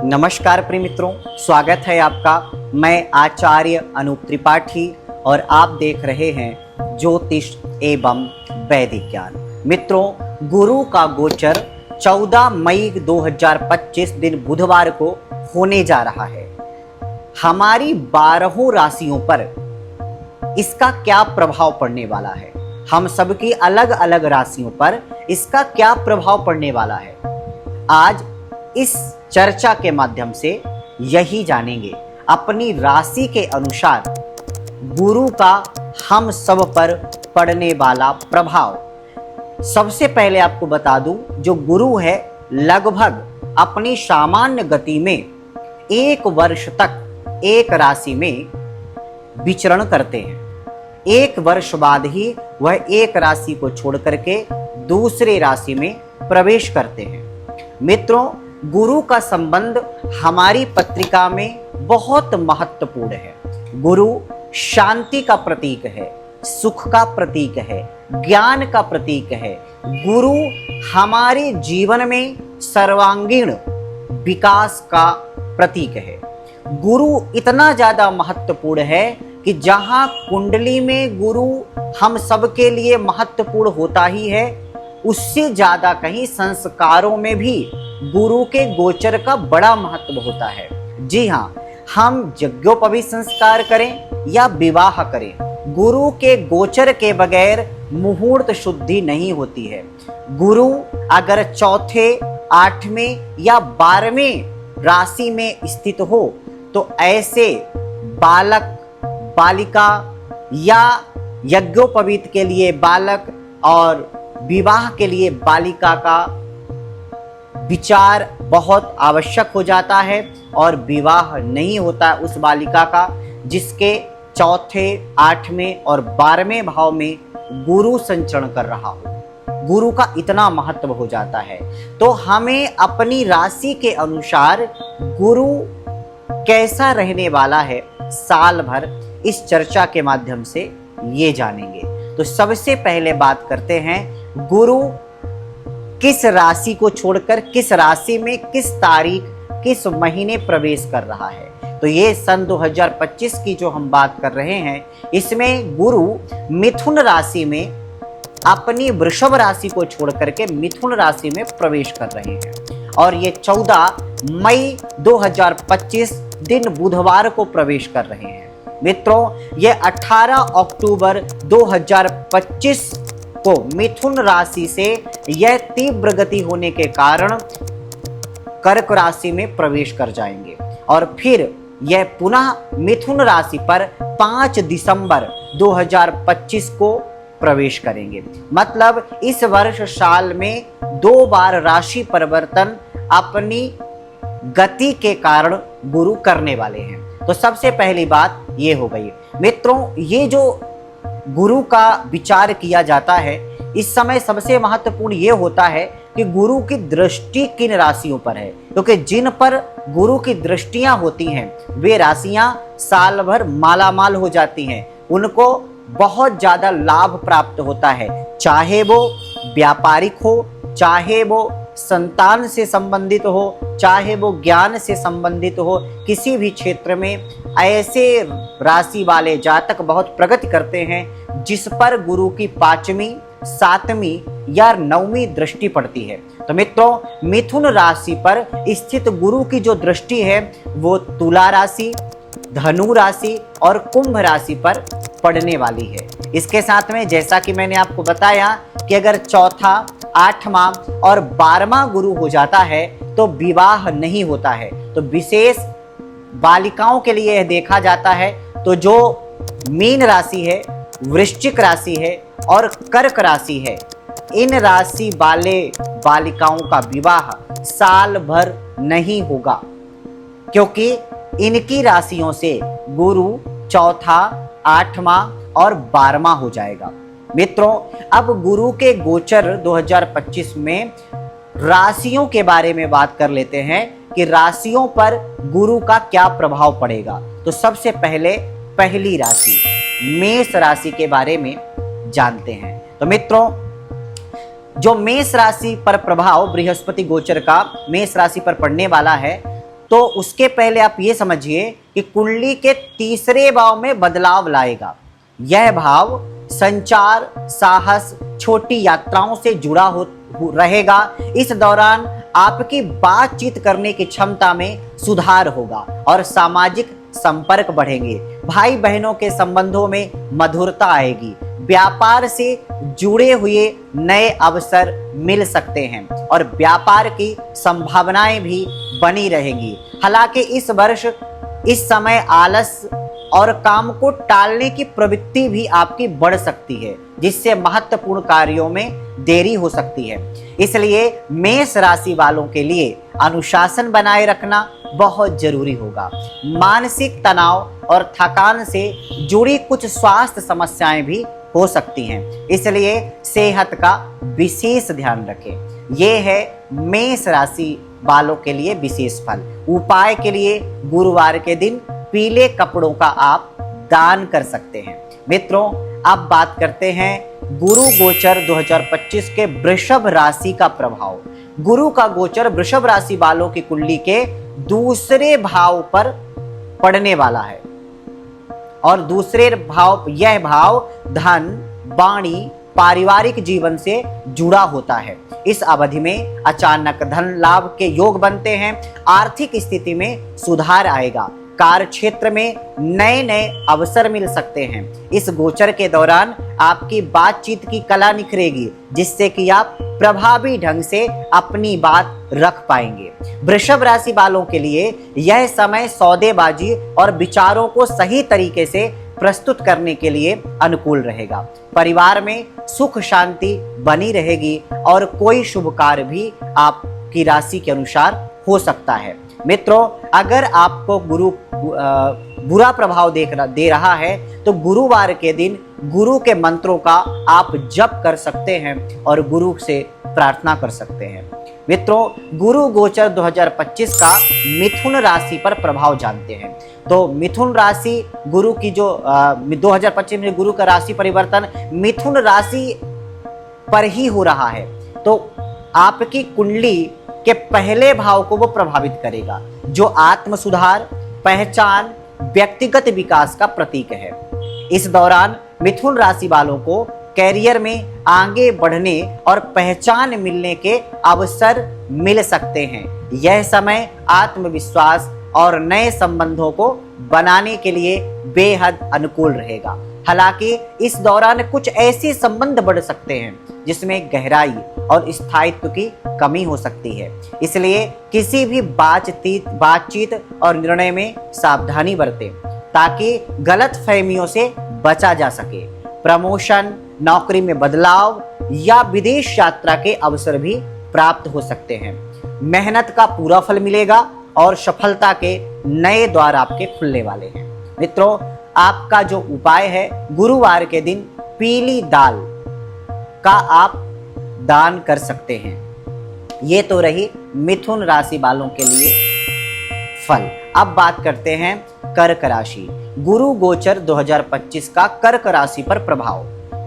नमस्कार प्रिय मित्रों, स्वागत है आपका। मैं आचार्य अनूप त्रिपाठी और आप देख रहे हैं ज्योतिष एवं वैदिक ज्ञान। मित्रों, गुरु का गोचर 14 मई 2025 दिन बुधवार को होने जा रहा है। हमारी 12 राशियों पर इसका क्या प्रभाव पड़ने वाला है, हम सबकी अलग अलग राशियों पर इसका क्या प्रभाव पड़ने वाला है, आज इस चर्चा के माध्यम से यही जानेंगे। अपनी राशि के अनुसार गुरु का हम सब पर पड़ने वाला प्रभाव। सबसे पहले आपको बता दूं, जो गुरु है लगभग अपनी सामान्य गति में 1 वर्ष तक एक राशि में विचरण करते हैं। 1 वर्ष बाद ही वह एक राशि को छोड़ करके दूसरे राशि में प्रवेश करते हैं। मित्रों, गुरु का संबंध हमारी पत्रिका में बहुत महत्वपूर्ण है। गुरु शांति का प्रतीक है, सुख का प्रतीक है, ज्ञान का प्रतीक है। गुरु हमारे जीवन में सर्वांगीण विकास का प्रतीक है। गुरु इतना ज्यादा महत्वपूर्ण है कि जहां कुंडली में गुरु हम सबके लिए महत्वपूर्ण होता ही है, उससे ज्यादा कहीं संस्कारों में भी गुरु के गोचर का बड़ा महत्व होता है। जी हाँ, हम यज्ञोपवीत संस्कार करें या विवाह करें, गुरु के गोचर के बगैर मुहूर्त शुद्धि नहीं होती है। गुरु अगर चौथे, 8वें या 12वें राशि में स्थित हो तो ऐसे बालक बालिका या यज्ञोपवीत के लिए बालक और विवाह के लिए बालिका का विचार बहुत आवश्यक हो जाता है और विवाह नहीं होता उस बालिका का जिसके चौथे, 8वें और 12वें भाव में गुरु संचरण कर रहा हो। गुरु का इतना महत्व हो जाता है। तो हमें अपनी राशि के अनुसार गुरु कैसा रहने वाला है साल भर, इस चर्चा के माध्यम से ये जानेंगे। तो सबसे पहले बात करते हैं, गुरु किस राशि को छोड़कर किस राशि में किस तारीख किस महीने प्रवेश कर रहा है। तो ये सन 2025 की जो हम बात कर रहे हैं, इसमें गुरु मिथुन राशि में अपनी वृषभ राशि को छोड़कर के मिथुन राशि में प्रवेश कर रहे हैं और ये 14 मई 2025 दिन बुधवार को प्रवेश कर रहे हैं। मित्रों, ये 18 अक्टूबर 2025 को मिथुन राशि से यह तीव्र गति होने के कारण कर्क राशि में प्रवेश कर जाएंगे और फिर यह पुनः मिथुन राशि पर 5 दिसंबर 2025 को प्रवेश करेंगे। मतलब इस वर्ष साल में 2 बार राशि परिवर्तन अपनी गति के कारण गुरु करने वाले हैं। तो सबसे पहली बात ये हो गई। मित्रों, ये जो गुरु का विचार किया जाता है, इस समय सबसे महत्वपूर्ण ये होता है कि गुरु की दृष्टि किन राशियों पर है, क्योंकि जिन पर गुरु की दृष्टियां होती हैं वे राशियां साल भर मालामाल हो जाती हैं, उनको बहुत ज्यादा लाभ प्राप्त होता है, चाहे वो व्यापारिक हो, चाहे वो संतान से संबंधित हो, चाहे वो ज्ञान से संबंधित हो। किसी भी क्षेत्र में ऐसे राशि वाले जातक बहुत प्रगति करते हैं जिस पर गुरु की 5वीं, 7वीं या 9वीं दृष्टि पड़ती है। तो मित्रों, मिथुन राशि पर स्थित गुरु की जो दृष्टि है वो तुला राशि, धनु राशि और कुंभ राशि पर पड़ने वाली है। इसके साथ में जैसा कि मैंने आपको बताया कि अगर चौथा, 8वां और 12वां गुरु हो जाता है तो विवाह नहीं होता है। तो विशेष बालिकाओं के लिए यह देखा जाता है। तो जो मीन राशि है, वृश्चिक राशि है और कर्क राशि है, इन राशि वाले बालिकाओं का विवाह साल भर नहीं होगा, क्योंकि इनकी राशियों से गुरु चौथा, 8वां और 12वां हो जाएगा। मित्रों, अब गुरु के गोचर 2025 में राशियों के बारे में बात कर लेते हैं कि राशियों पर गुरु का क्या प्रभाव पड़ेगा। तो सबसे पहले पहली राशि मेष राशि के बारे में जानते हैं। तो मित्रों, जो मेष राशि पर प्रभाव बृहस्पति गोचर का मेष राशि पर पड़ने वाला है, तो उसके पहले आप ये समझिए कि कुंडली के तीसरे भाव में बदलाव लाएगा। यह भाव संचार, साहस, छोटी यात्राओं से जुड़ा रहेगा। इस दौरान आपकी बातचीत करने की क्षमता में सुधार होगा और सामाजिक संपर्क बढ़ेंगे। भाई बहनों के संबंधों में मधुरता आएगी। व्यापार से जुड़े हुए नए अवसर मिल सकते हैं और व्यापार की संभावनाएं भी बनी रहेंगी। हालांकि इस वर्ष इस समय आलस और काम को टालने की प्रवृत्ति भी आपकी बढ़ सकती है, जिससे महत्वपूर्ण कार्यों में देरी हो सकती है। इसलिए मेष राशि वालों के लिए अनुशासन बनाए रखना बहुत जरूरी होगा। मानसिक तनाव और थकान से जुड़ी कुछ स्वास्थ्य समस्याएं भी हो सकती हैं, इसलिए सेहत का विशेष ध्यान रखें। ये है मेष राशि वालों के लिए विशेष फल। उपाय के लिए गुरुवार के दिन पीले कपड़ों का आप दान कर सकते हैं। मित्रों, अब बात करते हैं गुरु गोचर 2025 के वृषभ राशि का प्रभाव। गुरु का गोचर वृषभ राशि वालों की कुंडली के दूसरे भाव पर पड़ने वाला है और दूसरे भाव, यह भाव धन, वाणी, पारिवारिक जीवन से जुड़ा होता है। इस अवधि में अचानक धन लाभ के योग बनते हैं। आर्थिक स्थिति में सुधार आएगा। कार्य क्षेत्र में नए नए अवसर मिल सकते हैं। इस गोचर के दौरान आपकी बातचीत की कला निखरेगी, जिससे कि आप प्रभावी ढंग से अपनी बात रख पाएंगे। वृषभ राशि वालों के लिए यह समय सौदेबाजी और विचारों को सही तरीके से प्रस्तुत करने के लिए अनुकूल रहेगा। परिवार में सुख शांति बनी रहेगी और कोई शुभ कार्य भी आपकी राशि के अनुसार हो सकता है। मित्रों, अगर आपको गुरु बुरा प्रभाव दे रहा है तो गुरुवार के दिन गुरु के मंत्रों का आप जप कर सकते हैं और गुरु से प्रार्थना कर सकते हैं। मित्रों, गुरु गोचर 2025 का मिथुन राशि पर प्रभाव जानते हैं। तो मिथुन राशि गुरु की जो 2025 में गुरु का राशि परिवर्तन मिथुन राशि पर ही हो रहा है, तो आपकी कुंडली के पहले भाव को वो प्रभावित करेगा, जो आत्म सुधार, पहचान, व्यक्तिगत विकास का प्रतीक है। इस दौरान मिथुन राशि वालों को कैरियर में आगे बढ़ने और पहचान मिलने के अवसर मिल सकते हैं। यह समय आत्मविश्वास और नए संबंधों को बनाने के लिए बेहद अनुकूल रहेगा। हालांकि इस दौरान कुछ ऐसे संबंध बढ़ सकते हैं जिसमें गहराई और स्थायित्व की कमी हो सकती है, इसलिए किसी भी बातचीत और निर्णय में सावधानी बरतें ताकि गलत फहमियों से बचा जा सके। प्रमोशन, नौकरी में बदलाव या विदेश यात्रा के अवसर भी प्राप्त हो सकते हैं। मेहनत का पूरा फल मिलेगा और सफलता के नए द्वार आपके खुलने वाले हैं। मित्रों, आपका जो उपाय है, गुरुवार के दिन पीली दाल का आप दान कर सकते हैं। ये तो रही मिथुन राशि वालों के लिए फल। अब बात करते हैं कर्क राशि। गुरु गोचर 2025 का कर्क राशि पर प्रभाव।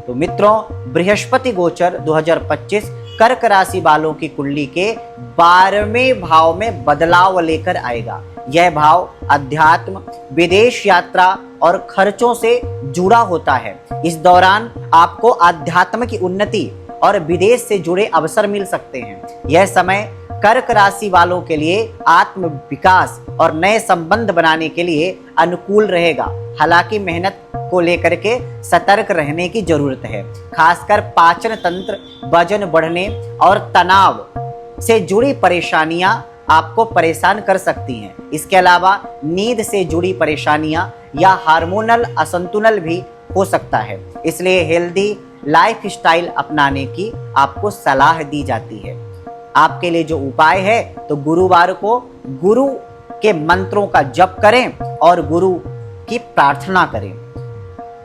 तो मित्रों, बृहस्पति गोचर 2025 कर्क राशि वालों की कुंडली के 12वें भाव में बदलाव लेकर आएगा। यह भाव अध्यात्म, विदेश यात्रा और खर्चों से जुड़ा होता है। इस दौरान आपको अध्यात्म की उन्नति और विदेश से जुड़े अवसर मिल सकते हैं। यह समय कर्क राशि वालों के लिए आत्म विकास और नए संबंध बनाने के लिए अनुकूल रहेगा। हालांकि मेहनत को लेकर के सतर्क रहने की जरूरत है। खासकर पाचन तंत्र, वजन बढ़ने और तनाव से जुड़ी परेशानियां आपको परेशान कर सकती हैं। इसके अलावा नींद से जुड़ी परेशानियां या हार्मोनल असंतुलन भी हो सकता है, इसलिए हेल्दी लाइफस्टाइल अपनाने की आपको सलाह दी जाती है। आपके लिए जो उपाय है, तो गुरुवार को गुरु के मंत्रों का जप करें और गुरु की प्रार्थना करें।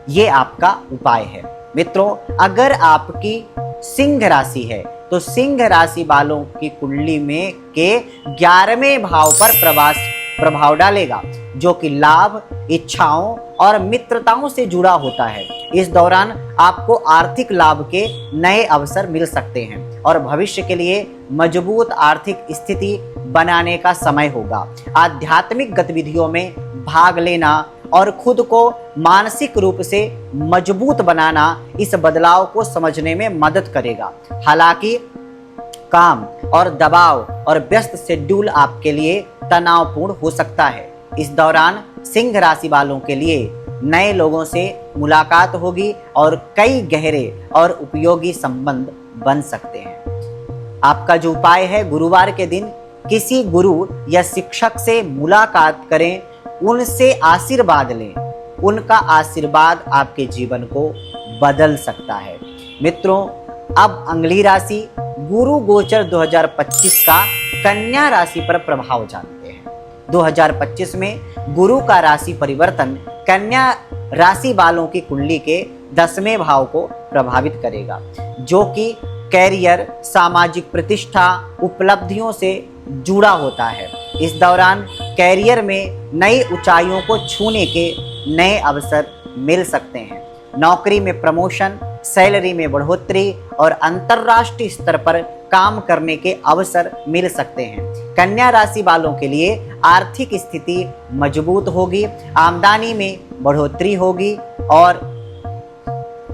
ये आपका उपाय है। मित्रों, अगर आपकी सिंह राशि है तो सिंह राशि वालों की कुंडली में के 11वें भाव पर प्रभाव डालेगा, जो कि लाभ, इच्छाओं और मित्रताओं से जुड़ा होता है। इस दौरान आपको आर्थिक लाभ के नए अवसर मिल सकते हैं। और भविष्य के लिए मजबूत आर्थिक स्थिति बनाने का समय होगा। आध्यात्मिक गतिविधियों में भाग लेना और खुद को मानसिक रूप से मजबूत बनाना इस बदलाव को समझने में मदद करेगा। हालांकि काम और दबाव और व्यस्त शेड्यूल आपके लिए तनावपूर्ण हो सकता है। इस दौरान सिंह राशि वालों के लिए नए लोगों से मुलाकात होगी और कई गहरे और उपयोगी संबंध बन सकते हैं। आपका जो उपाय है, गुरुवार के दिन किसी गुरु या शिक्षक से मुलाकात करें, उनसे आशीर्वाद लें। उनका आशीर्वाद आपके जीवन को बदल सकता है। मित्रों, अब अगली राशि गुरु गोचर 2025 का कन्या राशि पर प्रभाव जानते हैं। 2025 में गुरु का राशि परिवर्तन कन्या राशि वालों की कुंडली के 10वें भाव को प्रभावित करेगा, जो कि कैरियर, सामाजिक प्रतिष्ठा, उपलब्धियों से जुड़ा होता है। इस दौरान कैरियर में नई ऊंचाइयों को छूने के नए अवसर मिल सकते हैं। नौकरी में प्रमोशन, सैलरी में बढ़ोतरी और अंतर्राष्ट्रीय स्तर पर काम करने के अवसर मिल सकते हैं। कन्या राशि वालों के लिए आर्थिक स्थिति मजबूत होगी, आमदनी में बढ़ोतरी होगी और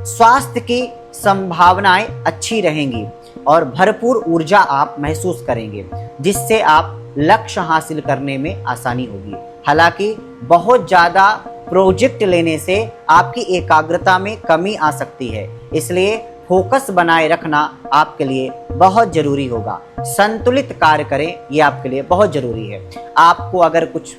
स्वास्थ्य की संभावनाएं अच्छी रहेंगी और भरपूर ऊर्जा आप महसूस करेंगे, जिससे आप लक्ष्य हासिल करने में आसानी होगी। हालांकि बहुत ज़्यादा प्रोजेक्ट लेने से आपकी एकाग्रता में कमी आ सकती है, इसलिए फोकस बनाए रखना आपके लिए बहुत जरूरी होगा। संतुलित कार्य करें, ये आपके लिए बहुत जरूरी है। आपको अगर कुछ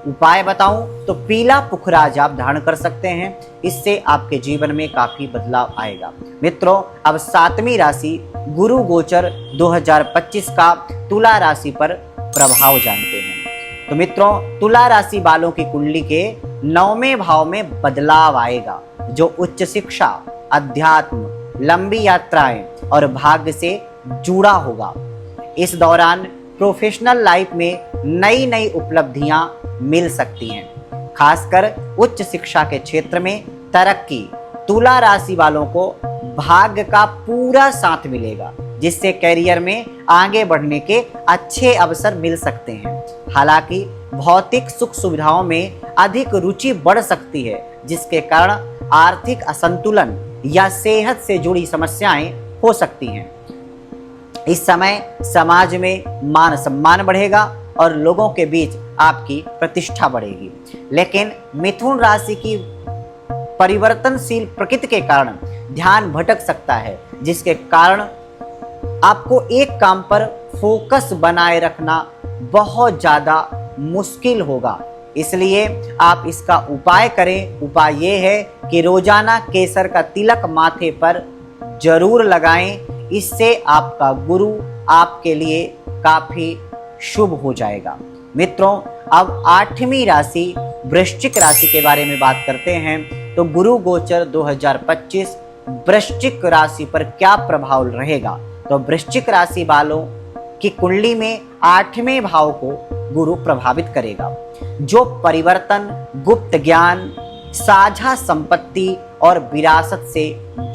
उपाय बताऊं तो पीला पुखराज आप धारण कर सकते हैं, इससे आपके जीवन में काफी बदलाव आएगा। मित्रों, अब 7वीं राशि गुरु गोचर 2025 का तुला राशि पर प्रभाव जानते हैं। तो मित्रों, तुला राशि वालों की कुंडली के 9वें भाव में बदलाव आएगा, जो उच्च शिक्षा, अध्यात्म, लंबी यात्राएं और भाग्य से जुड़ा होगा। इस दौरान प्रोफेशनल लाइफ में नई नई उपलब्धियां मिल सकती हैं, खासकर उच्च शिक्षा के क्षेत्र में तरक्की। तुला राशि वालों को भाग्य का पूरा साथ मिलेगा, जिससे करियर में आगे बढ़ने के अच्छे अवसर मिल सकते हैं। हालांकि भौतिक सुख सुविधाओं में अधिक रुचि बढ़ सकती है, जिसके कारण आर्थिक असंतुलन या सेहत से जुड़ी समस्याएं हो सकती हैं। इस समय समाज में मान सम्मान बढ़ेगा और लोगों के बीच आपकी प्रतिष्ठा बढ़ेगी। लेकिन मिथुन राशि की परिवर्तनशील प्रकृति के कारण ध्यान भटक सकता है, जिसके कारण आपको एक काम पर फोकस बनाए रखना बहुत ज़्यादा मुश्किल होगा। इसलिए आप इसका उपाय करें। उपाय ये है कि रोजाना केसर का तिलक माथे पर जरूर लगाएं। इससे आपका गुरु आपके लिए काफी शुभ हो जाएगा। मित्रों, अब 8वीं राशि वृश्चिक राशि के बारे में बात करते हैं। तो गुरु गोचर 2025 वृश्चिक राशि पर क्या प्रभाव रहेगा। तो वृश्चिक राशि वालों की कुंडली में 8वें भाव को गुरु प्रभावित करेगा, जो परिवर्तन, गुप्त ज्ञान, साझा संपत्ति और विरासत से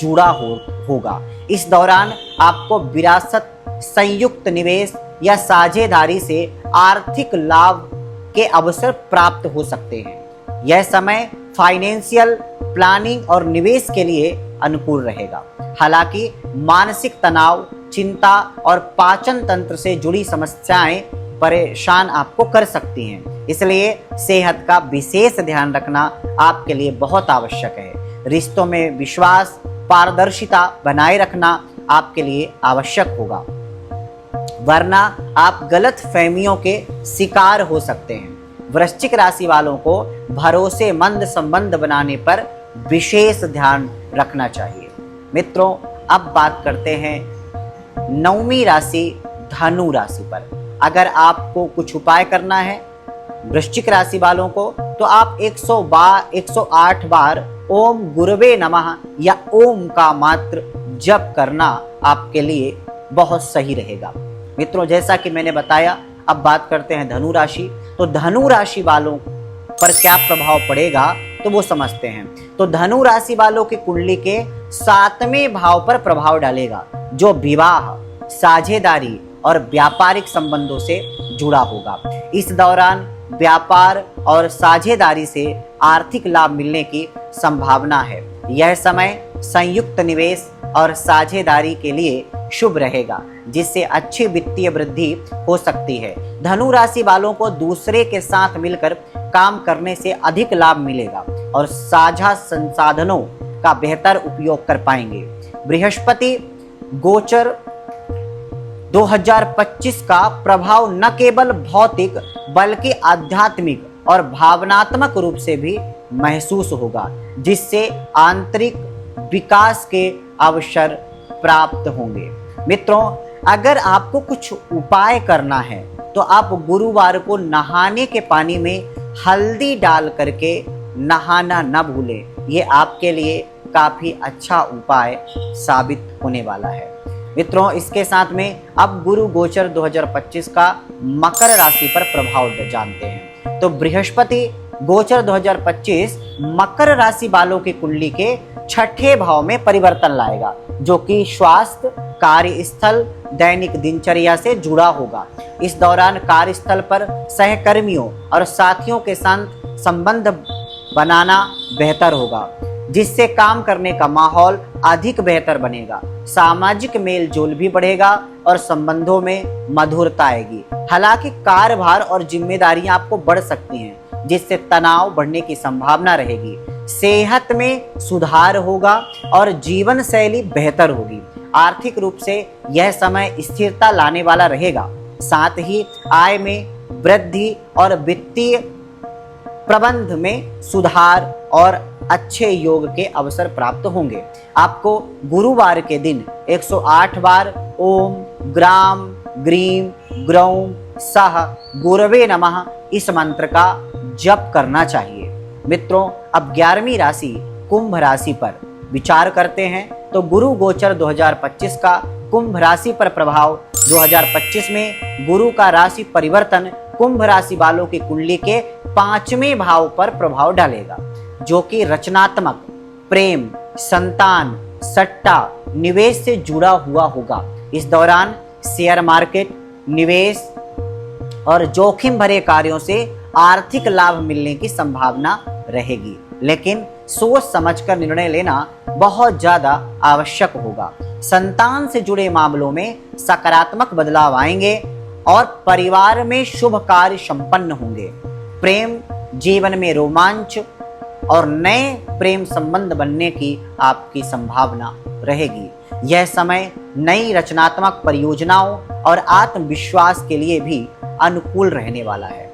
जुड़ा होगा। इस दौरान आपको विरासत, संयुक्त निवेश या साझेदारी से आर्थिक लाभ के अवसर प्राप्त हो सकते हैं। यह समय फाइनेंशियल प्लानिंग और निवेश के लिए अनुकूल रहेगा। हालांकि मानसिक तनाव, चिंता और पाचन तंत्र से जुड़ी समस्याएं परेशान आपको कर सकती हैं, इसलिए सेहत का विशेष ध्यान रखना आपके लिए बहुत आवश्यक है। रिश्तों में विश्वास, पारदर्शिता बनाए रखना आपके लिए आवश्यक होगा, वरना आप गलत फहमियों के शिकार हो सकते हैं। वृश्चिक राशि वालों को भरोसेमंद संबंध बनाने पर विशेष ध्यान रखना चाहिए। मित्रों, अब बात करते हैं 9वीं राशि धनु राशि पर। अगर आपको कुछ उपाय करना है वृश्चिक राशि वालों को, तो आप 108 बार ओम गुरवे नमः या ओम का मात्र जप करना आपके लिए बहुत सही रहेगा। मित्रों, जैसा कि मैंने बताया, अब बात करते हैं धनु राशि। तो धनु राशि वालों पर क्या प्रभाव पड़ेगा तो वो समझते हैं। तो धनु राशि वालों की कुंडली के 7वें भाव पर प्रभाव डालेगा, जो विवाह, साझेदारी और व्यापारिक संबंधों से जुड़ा होगा। इस दौरान व्यापार और साझेदारी से आर्थिक लाभ मिलने की संभावना है। यह समय संयुक्त निवेश और साझेदारी के लिए शुभ रहेगा, जिससे अच्छी वित्तीय वृद्धि हो सकती है। धनु राशि वालों को दूसरे के साथ मिलकर काम करने से अधिक लाभ मिलेगा और साझा संसाधनों का बेहतर उपयोग कर पाएंगे। बृहस्पति गोचर 2025 का प्रभाव न केवल भौतिक बल्कि आध्यात्मिक और भावनात्मक रूप से भी महसूस होगा, जिससे आंतरिक विकास के अवसर प्राप्त होंगे। मित्रों, अगर आपको कुछ उपाय करना है तो आप गुरुवार को नहाने के पानी में हल्दी डाल करके नहाना न भूलें। ये आपके लिए काफी अच्छा उपाय साबित होने वाला है। मित्रों, इसके साथ में अब गुरु गोचर 2025 का मकर राशि पर प्रभाव जानते हैं। तो बृहस्पति गोचर 2025 मकर राशि वालों की कुंडली के छठे भाव में परिवर्तन लाएगा, जो कि स्वास्थ्य, कार्यस्थल, दैनिक दिनचर्या से जुड़ा होगा। इस दौरान कार्यस्थल पर सहकर्मियों और साथियों के साथ संबंध बनाना बेहतर होगा, जिससे काम करने का माहौल अधिक बेहतर बनेगा। सामाजिक मेल जोल भी बढ़ेगा और संबंधों में मधुरता आएगी। हालांकि कार्यभार और जिम्मेदारियां आपको बढ़ सकती हैं, जिससे तनाव बढ़ने की संभावना रहेगी। सेहत में सुधार होगा और जीवन शैली बेहतर होगी। आर्थिक रूप से यह समय स्थिरता लाने वाला रहेगा। साथ ही आय में वृद्धि और वित्तीय प्रबंध में सुधार और अच्छे योग के अवसर प्राप्त होंगे। आपको गुरुवार के दिन 108 बार ओम ग्राम ग्रीम ग्रौम सह गुरवे नमः इस मंत्र का जप करना चाहिए। मित्रों, अब 11वीं राशि कुंभ राशि पर विचार करते हैं। तो गुरु गोचर 2025 का कुंभ राशि पर प्रभाव 2025 में गुरु का राशि परिवर्तन कुंभ राशि वालों की कुंडली के 5वें भाव पर प्रभाव डालेगा, जो कि रचनात्मक, प्रेम, संतान, सट्टा, निवेश से जुड़ा हुआ होगा। इस दौरान शेयर मार्केट, निवेश और जोखिम भरे कार्यों से आर्थिक लाभ मिलने की संभावना रहेगी, लेकिन सोच समझकर निर्णय लेना बहुत ज्यादा आवश्यक होगा। संतान से जुड़े मामलों में सकारात्मक बदलाव आएंगे और परिवार में शुभ कार्य संपन्न होंगे। प्रेम जीवन में रोमांच और नए प्रेम संबंध बनने की आपकी संभावना रहेगी। यह समय नई रचनात्मक परियोजनाओं और आत्मविश्वास के लिए भी अनुकूल रहने वाला है।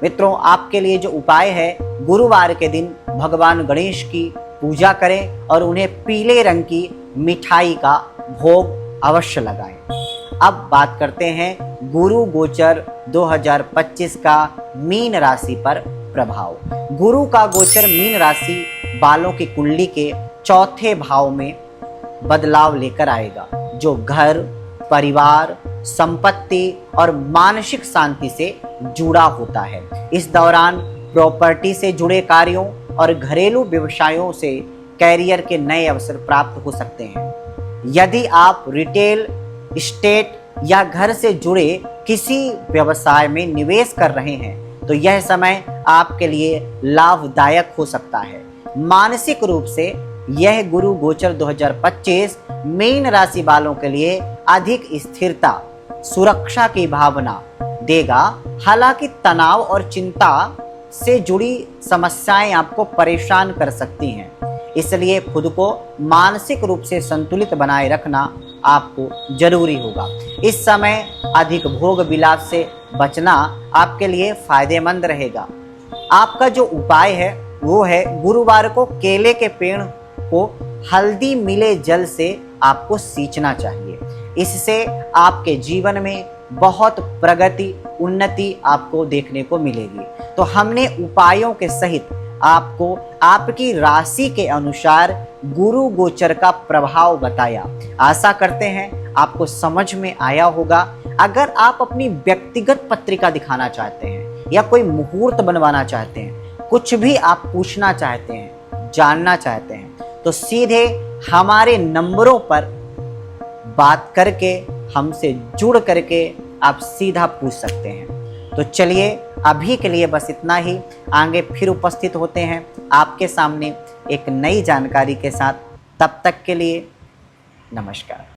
मित्रों, आपके लिए जो उपाय है, गुरुवार के दिन भगवान गणेश की पूजा करें और उन्हें पीले रंग की मिठाई का भोग अवश्य लगाएं। अब बात करते हैं गुरु गोचर 2025 का मीन राशि पर प्रभाव। गुरु का गोचर मीन राशि वालों की कुंडली के चौथे भाव में बदलाव लेकर आएगा, जो घर, परिवार, संपत्ति और मानसिक शांति से जुड़ा होता है। इस दौरान प्रॉपर्टी से जुड़े कार्यों और घरेलू व्यवसायों से कैरियर के नए अवसर प्राप्त हो सकते हैं। यदि आप रिटेल, स्टेट या घर से जुड़े किसी व्यवसाय में निवेश कर रहे हैं, तो यह समय आपके लिए लाभदायक हो सकता है। मानसिक रूप से यह गुरु गोचर 2025 मीन राशि वालों के लिए अधिक स्थिरता, सुरक्षा की भावना देगा। हालांकि तनाव और चिंता से जुड़ी समस्याएं आपको परेशान कर सकती हैं, इसलिए खुद को मानसिक रूप से संतुलित बनाए रखना आपको जरूरी होगा। इस समय अधिक भोग विलास से बचना आपके लिए फायदेमंद रहेगा। आपका जो उपाय है वो है गुरुवार को केले के पेड़ को हल्दी मिले जल से आपको सींचना चाहिए। इससे आपके जीवन में बहुत प्रगति, उन्नति आपको देखने को मिलेगी। तो हमने उपायों के सहित आपको आपकी राशि के अनुसार गुरु गोचर का प्रभाव बताया। आशा करते हैं आपको समझ में आया होगा। अगर आप अपनी व्यक्तिगत पत्रिका दिखाना चाहते हैं या कोई मुहूर्त बनवाना चाहते हैं, कुछ भी आप पूछना चाहते हैं, जानना चाहते हैं, तो सीधे हमारे नंबरों पर बात करके, हमसे जुड़ करके आप सीधा पूछ सकते हैं। तो चलिए अभी के लिए बस इतना ही। आगे फिर उपस्थित होते हैं आपके सामने एक नई जानकारी के साथ। तब तक के लिए नमस्कार।